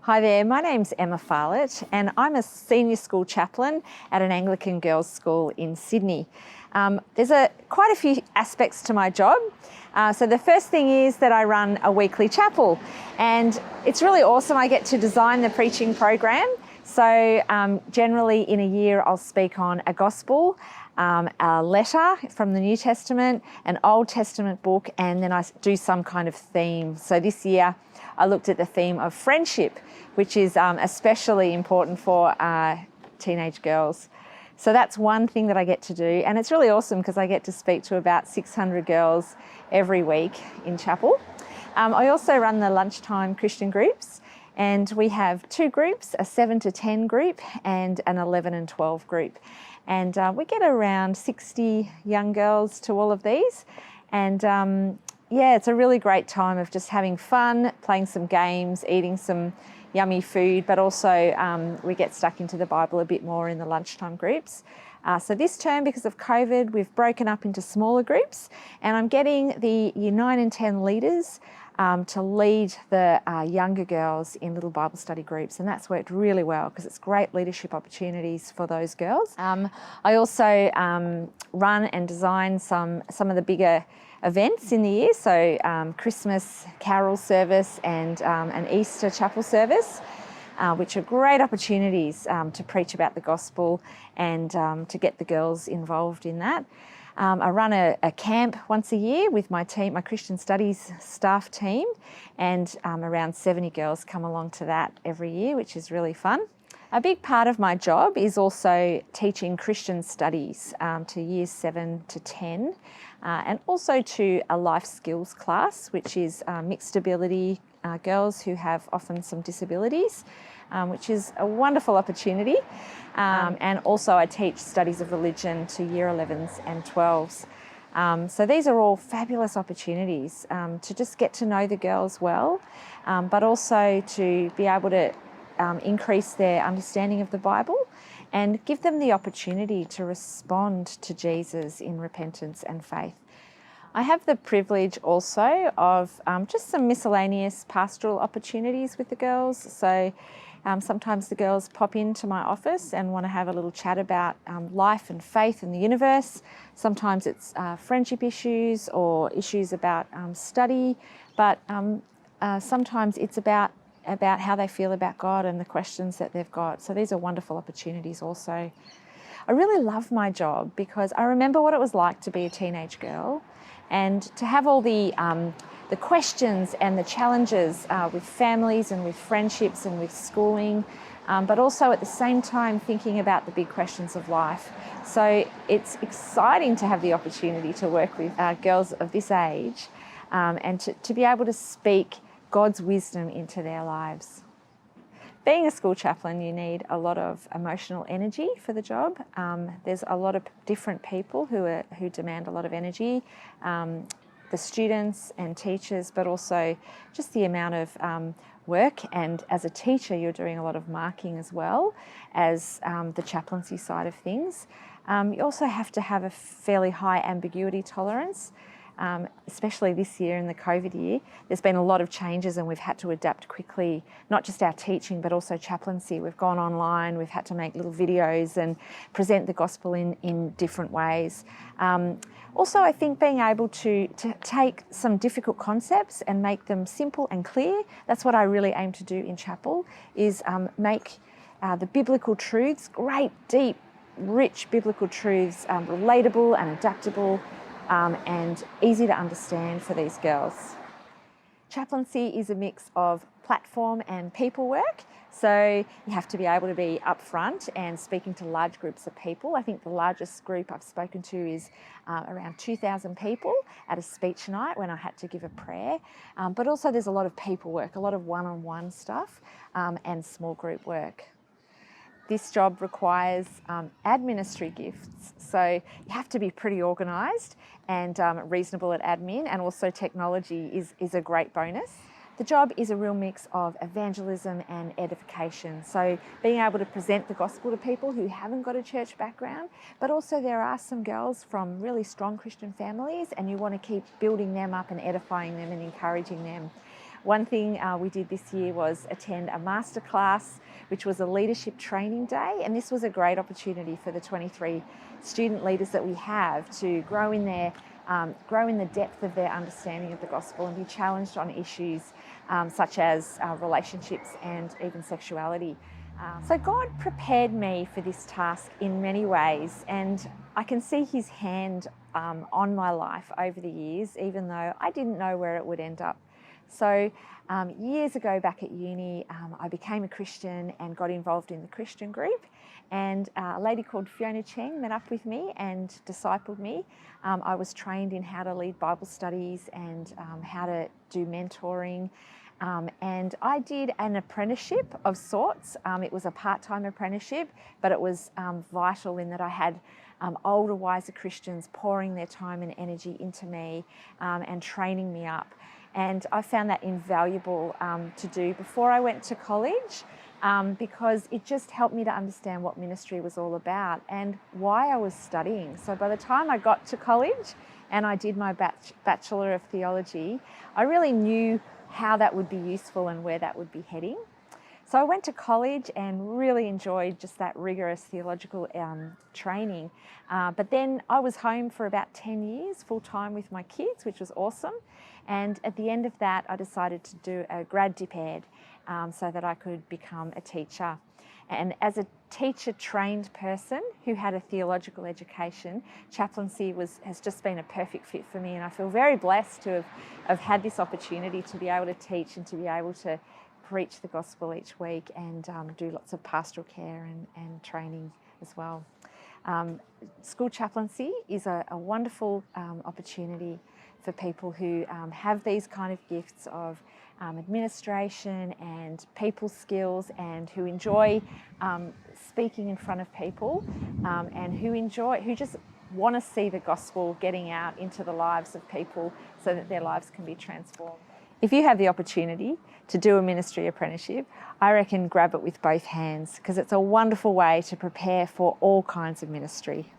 Hi there, my name's Emma Pfahlert and I'm a senior school chaplain at an Anglican girls' school in Sydney. There's quite a few aspects to my job. So the first thing is that I run a weekly chapel, and it's really awesome. I get to design the preaching program. So generally in a year I'll speak on a gospel, a letter from the New Testament, an Old Testament book, and then I do some kind of theme. So this year I looked at the theme of friendship, which is especially important for teenage girls. So that's one thing that I get to do, and it's really awesome because I get to speak to about 600 girls every week in chapel. I also run the lunchtime Christian groups, and we have two groups, a 7 to 10 group and an 11 and 12 group. And we get around 60 young girls to all of these. And yeah, it's a really great time of just having fun, playing some games, eating some yummy food, but also we get stuck into the Bible a bit more in the lunchtime groups. So this term, because of COVID, we've broken up into smaller groups, and I'm getting the Year 9 and 10 leaders to lead the younger girls in little Bible study groups, and that's worked really well because it's great leadership opportunities for those girls. I also run and design some of the bigger events in the year, so Christmas carol service and an Easter chapel service, which are great opportunities to preach about the gospel and to get the girls involved in that. I run a camp once a year with my team, my Christian Studies staff team, and around 70 girls come along to that every year, which is really fun. A big part of my job is also teaching Christian Studies to years 7 to 10, and also to a life skills class, which is mixed ability girls who have often some disabilities, which is a wonderful opportunity. And also I teach studies of religion to year 11s and 12s. So these are all fabulous opportunities to just get to know the girls well, but also to be able to increase their understanding of the Bible and give them the opportunity to respond to Jesus in repentance and faith. I have the privilege also of just some miscellaneous pastoral opportunities with the girls. So sometimes the girls pop into my office and want to have a little chat about life and faith and the universe. Sometimes it's friendship issues or issues about study, but sometimes it's about how they feel about God and the questions that they've got. So these are wonderful opportunities also. I really love my job because I remember what it was like to be a teenage girl and to have all the questions and the challenges with families and with friendships and with schooling, but also at the same time thinking about the big questions of life. So it's exciting to have the opportunity to work with girls of this age and to be able to speak God's wisdom into their lives. Being a school chaplain, you need a lot of emotional energy for the job. There's a lot of different people who demand a lot of energy, the students and teachers, but also just the amount of work. And as a teacher, you're doing a lot of marking as well as the chaplaincy side of things. You also have to have a fairly high ambiguity tolerance. Especially this year in the COVID year, there's been a lot of changes and we've had to adapt quickly, not just our teaching, but also chaplaincy. We've gone online, we've had to make little videos and present the gospel in different ways. Also, I think being able to take some difficult concepts and make them simple and clear, that's what I really aim to do in chapel, is make the biblical truths, great, deep, rich biblical truths, relatable and adaptable, and easy to understand for these girls. Chaplaincy is a mix of platform and people work. So you have to be able to be upfront and speaking to large groups of people. I think the largest group I've spoken to is around 2,000 people at a speech night when I had to give a prayer. But also there's a lot of people work, a lot of one-on-one stuff and small group work. This job requires administrative gifts, so you have to be pretty organised and reasonable at admin, and also technology is a great bonus. The job is a real mix of evangelism and edification, so being able to present the gospel to people who haven't got a church background, but also there are some girls from really strong Christian families and you want to keep building them up and edifying them and encouraging them. One thing we did this year was attend a masterclass, which was a leadership training day, and this was a great opportunity for the 23 student leaders that we have to grow in the depth of their understanding of the gospel and be challenged on issues such as relationships and even sexuality. So God prepared me for this task in many ways, and I can see His hand on my life over the years, even though I didn't know where it would end up. So years ago back at uni, I became a Christian and got involved in the Christian group, and a lady called Fiona Cheng met up with me and discipled me. I was trained in how to lead Bible studies and how to do mentoring. And I did an apprenticeship of sorts. It was a part-time apprenticeship, but it was vital in that I had older, wiser Christians pouring their time and energy into me and training me up. And I found that invaluable to do before I went to college because it just helped me to understand what ministry was all about and why I was studying. So by the time I got to college and I did my Bachelor of Theology, I really knew how that would be useful and where that would be heading. So I went to college and really enjoyed just that rigorous theological training. But then I was home for about 10 years full-time with my kids, which was awesome. And at the end of that, I decided to do a grad dip ed so that I could become a teacher. And as a teacher-trained person who had a theological education, chaplaincy has just been a perfect fit for me, and I feel very blessed to have had this opportunity to be able to teach and to be able to preach the gospel each week and do lots of pastoral care and training as well. School chaplaincy is a wonderful opportunity for people who have these kind of gifts of administration and people skills and who enjoy speaking in front of people and who just want to see the gospel getting out into the lives of people so that their lives can be transformed. If you have the opportunity to do a ministry apprenticeship, I reckon grab it with both hands because it's a wonderful way to prepare for all kinds of ministry.